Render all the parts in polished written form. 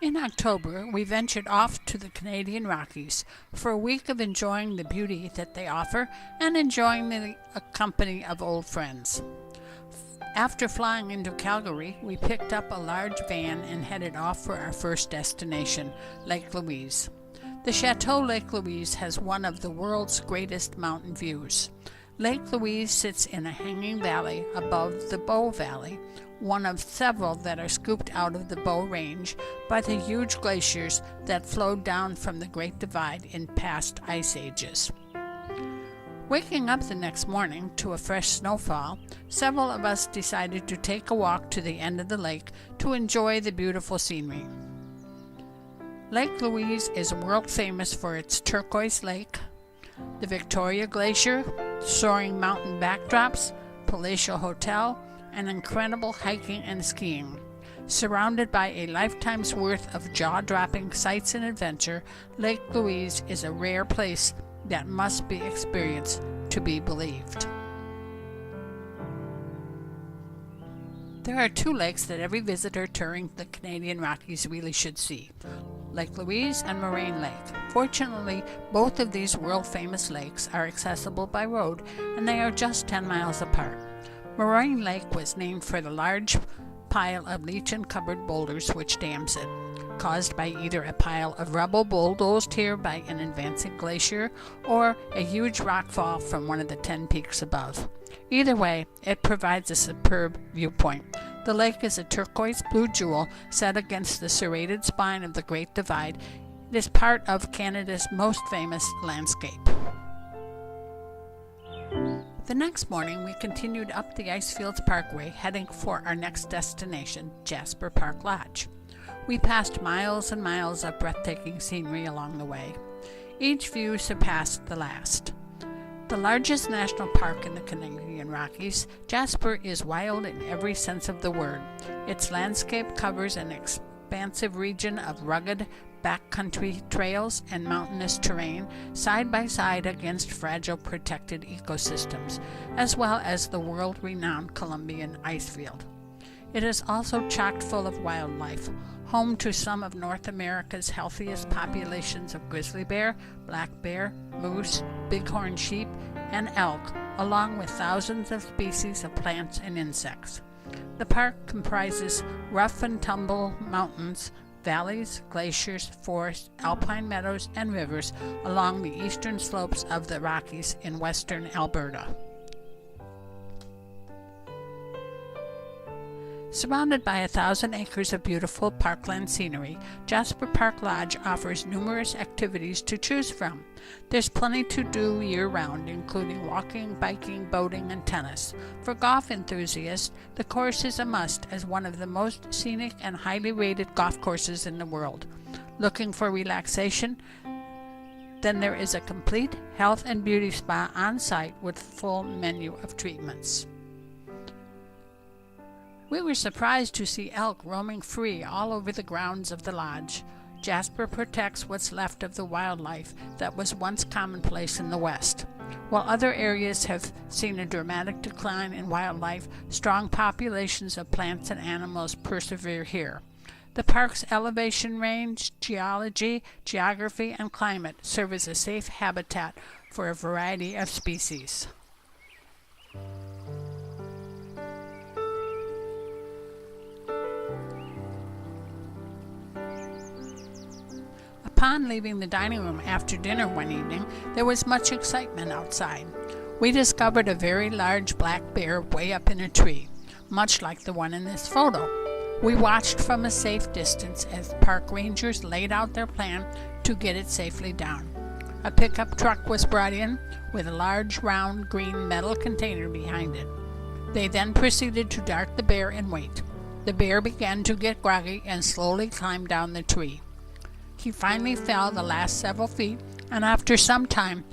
In October, we ventured off to the Canadian Rockies for a week of enjoying the beauty that they offer and enjoying the company of old friends. After flying into Calgary, we picked up a large van and headed off for our first destination, Lake Louise. The Chateau Lake Louise has one of the world's greatest mountain views. Lake Louise sits in a hanging valley above the Bow Valley, one of several that are scooped out of the Bow Range by the huge glaciers that flowed down from the Great Divide in past ice ages. Waking up the next morning to a fresh snowfall, several of us decided to take a walk to the end of the lake to enjoy the beautiful scenery. Lake Louise is world famous for its turquoise lake, the Victoria Glacier, soaring mountain backdrops, palatial hotel, and incredible hiking and skiing. Surrounded by a lifetime's worth of jaw-dropping sights and adventure, Lake Louise is a rare place that must be experienced to be believed. There are two lakes that every visitor touring the Canadian Rockies really should see: Lake Louise and Moraine Lake. Fortunately, both of these world-famous lakes are accessible by road, and they are just 10 miles apart. Moraine Lake was named for the large pile of lichen-covered boulders which dams it, caused by either a pile of rubble bulldozed here by an advancing glacier or a huge rockfall from one of the 10 peaks above. Either way, it provides a superb viewpoint. The lake is a turquoise blue jewel set against the serrated spine of the Great Divide. It is part of Canada's most famous landscape. The next morning, we continued up the Icefields Parkway, heading for our next destination, Jasper Park Lodge. We passed miles and miles of breathtaking scenery along the way. Each view surpassed the last. The largest national park in the Canadian Rockies, Jasper is wild in every sense of the word. Its landscape covers an expansive region of rugged backcountry trails and mountainous terrain side by side against fragile protected ecosystems, as well as the world-renowned Columbian icefield. It is also chock full of wildlife, home to some of North America's healthiest populations of grizzly bear, black bear, moose, bighorn sheep, and elk, along with thousands of species of plants and insects. The park comprises rough and tumble mountains, valleys, glaciers, forests, alpine meadows, and rivers along the eastern slopes of the Rockies in western Alberta. Surrounded by 1,000 acres of beautiful parkland scenery, Jasper Park Lodge offers numerous activities to choose from. There's plenty to do year-round, including walking, biking, boating, and tennis. For golf enthusiasts, the course is a must as one of the most scenic and highly rated golf courses in the world. Looking for relaxation? Then there is a complete health and beauty spa on site with a full menu of treatments. We were surprised to see elk roaming free all over the grounds of the lodge. Jasper protects what's left of the wildlife that was once commonplace in the West. While other areas have seen a dramatic decline in wildlife, strong populations of plants and animals persevere here. The park's elevation range, geology, geography, and climate serve as a safe habitat for a variety of species. Upon leaving the dining room after dinner one evening, there was much excitement outside. We discovered a very large black bear way up in a tree, much like the one in this photo. We watched from a safe distance as park rangers laid out their plan to get it safely down. A pickup truck was brought in with a large round green metal container behind it. They then proceeded to dart the bear and wait. The bear began to get groggy and slowly climbed down the tree. He finally fell the last several feet, and after some time,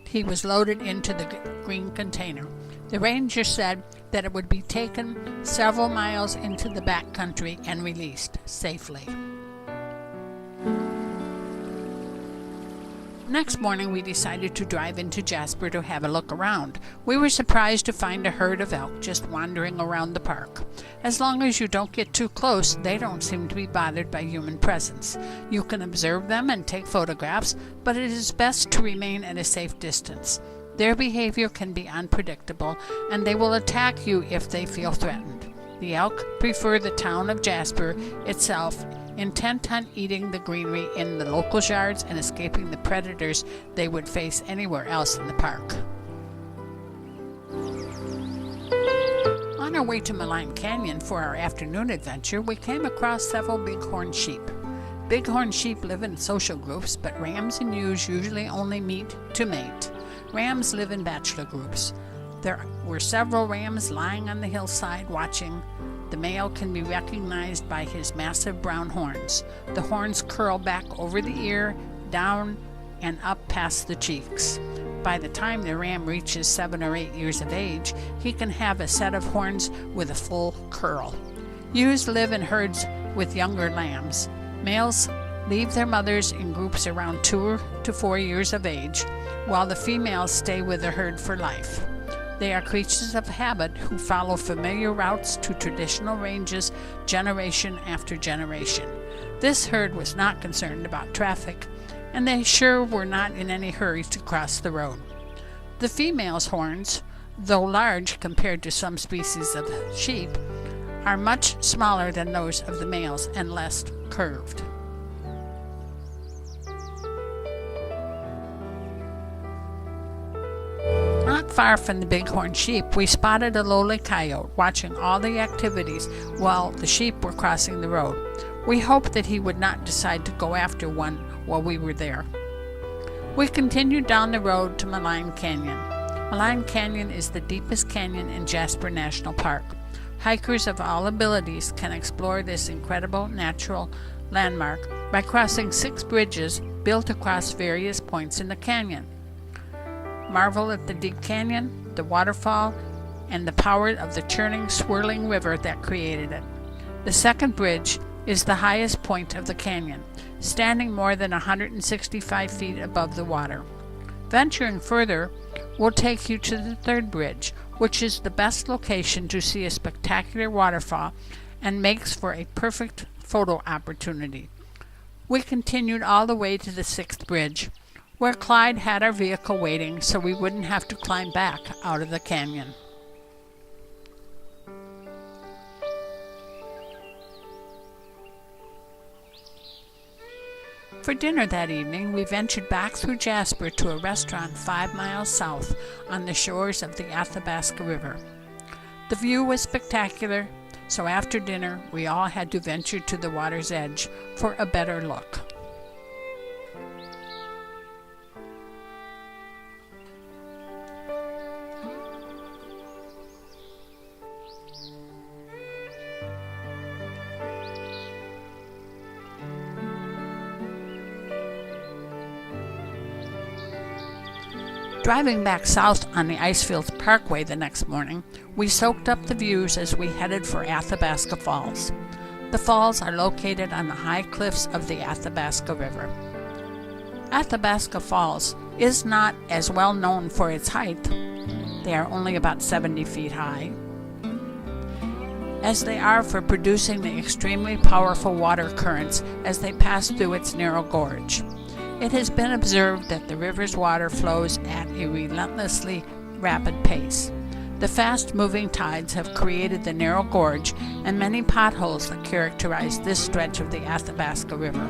he was loaded into the green container. The ranger said that it would be taken several miles into the backcountry and released safely. Next morning, we decided to drive into Jasper to have a look around. We were surprised to find a herd of elk just wandering around the park. As long as you don't get too close, they don't seem to be bothered by human presence. You can observe them and take photographs, but it is best to remain at a safe distance. Their behavior can be unpredictable, and they will attack you if they feel threatened. The elk prefer the town of Jasper itself, intent on eating the greenery in the local yards and escaping the predators they would face anywhere else in the park. On our way to Malign Canyon for our afternoon adventure, we came across several bighorn sheep. Bighorn sheep live in social groups, but rams and ewes usually only meet to mate. Rams live in bachelor groups. There were several rams lying on the hillside watching. The male can be recognized by his massive brown horns. The horns curl back over the ear, down and up past the cheeks. By the time the ram reaches 7 or 8 years of age, he can have a set of horns with a full curl. Ewes live in herds with younger lambs. Males leave their mothers in groups around 2 to 4 years of age, while the females stay with the herd for life. They are creatures of habit who follow familiar routes to traditional ranges generation after generation. This herd was not concerned about traffic, and they sure were not in any hurry to cross the road. The female's horns, though large compared to some species of sheep, are much smaller than those of the males and less curved. Not far from the bighorn sheep, we spotted a lowly coyote watching all the activities while the sheep were crossing the road. We hoped that he would not decide to go after one while we were there. We continued down the road to Malign Canyon. Malign Canyon is the deepest canyon in Jasper National Park. Hikers of all abilities can explore this incredible natural landmark by crossing 6 bridges built across various points in the canyon. Marvel at the deep canyon, the waterfall, and the power of the churning, swirling river that created it. The second bridge is the highest point of the canyon, standing more than 165 feet above the water. Venturing further will take you to the third bridge, which is the best location to see a spectacular waterfall and makes for a perfect photo opportunity. We continued all the way to the 6th bridge, where Clyde had our vehicle waiting so we wouldn't have to climb back out of the canyon. For dinner that evening, we ventured back through Jasper to a restaurant 5 miles south on the shores of the Athabasca River. The view was spectacular, so after dinner we all had to venture to the water's edge for a better look. Driving back south on the Icefields Parkway the next morning, we soaked up the views as we headed for Athabasca Falls. The falls are located on the high cliffs of the Athabasca River. Athabasca Falls is not as well known for its height, they are only about 70 feet high, as they are for producing the extremely powerful water currents as they pass through its narrow gorge. It has been observed that the river's water flows at a relentlessly rapid pace. The fast-moving tides have created the narrow gorge and many potholes that characterize this stretch of the Athabasca River.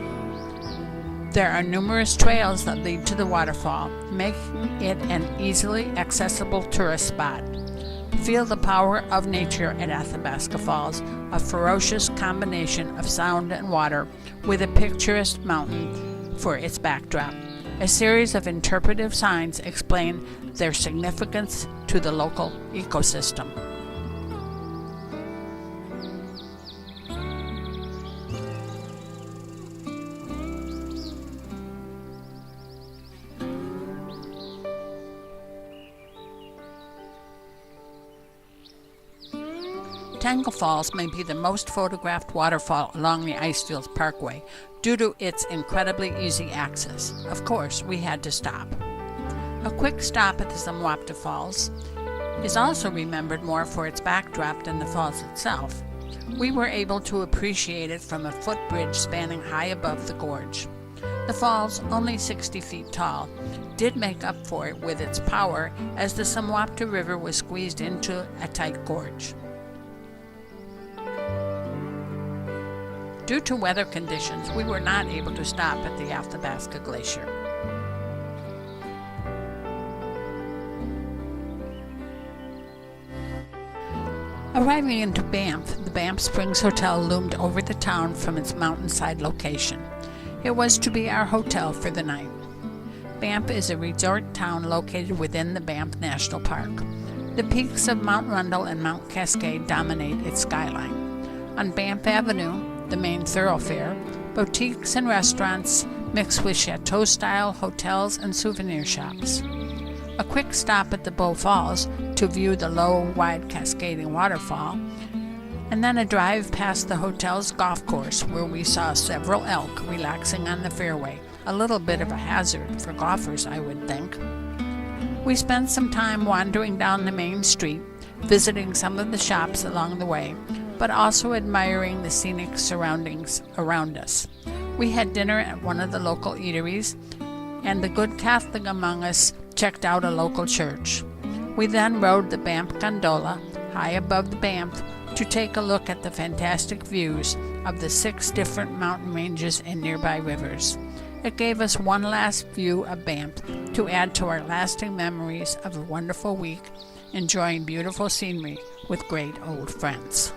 There are numerous trails that lead to the waterfall, making it an easily accessible tourist spot. Feel the power of nature at Athabasca Falls, a ferocious combination of sound and water with a picturesque mountain for its backdrop. A series of interpretive signs explain their significance to the local ecosystem. Tangle Falls may be the most photographed waterfall along the Icefields Parkway due to its incredibly easy access. Of course, we had to stop. A quick stop at the Samwapta Falls is also remembered more for its backdrop than the falls itself. We were able to appreciate it from a footbridge spanning high above the gorge. The falls, only 60 feet tall, did make up for it with its power as the Samwapta River was squeezed into a tight gorge. Due to weather conditions, we were not able to stop at the Athabasca Glacier. Arriving into Banff, the Banff Springs Hotel loomed over the town from its mountainside location. It was to be our hotel for the night. Banff is a resort town located within the Banff National Park. The peaks of Mount Rundle and Mount Cascade dominate its skyline. On Banff Avenue, the main thoroughfare, boutiques and restaurants mix with chateau-style hotels and souvenir shops. A quick stop at the Bow Falls to view the low, wide cascading waterfall, and then a drive past the hotel's golf course where we saw several elk relaxing on the fairway, a little bit of a hazard for golfers, I would think. We spent some time wandering down the main street, visiting some of the shops along the way, but also admiring the scenic surroundings around us. We had dinner at one of the local eateries, and the good Catholic among us checked out a local church. We then rode the Banff gondola high above the Banff to take a look at the fantastic views of the 6 different mountain ranges and nearby rivers. It gave us one last view of Banff to add to our lasting memories of a wonderful week enjoying beautiful scenery with great old friends.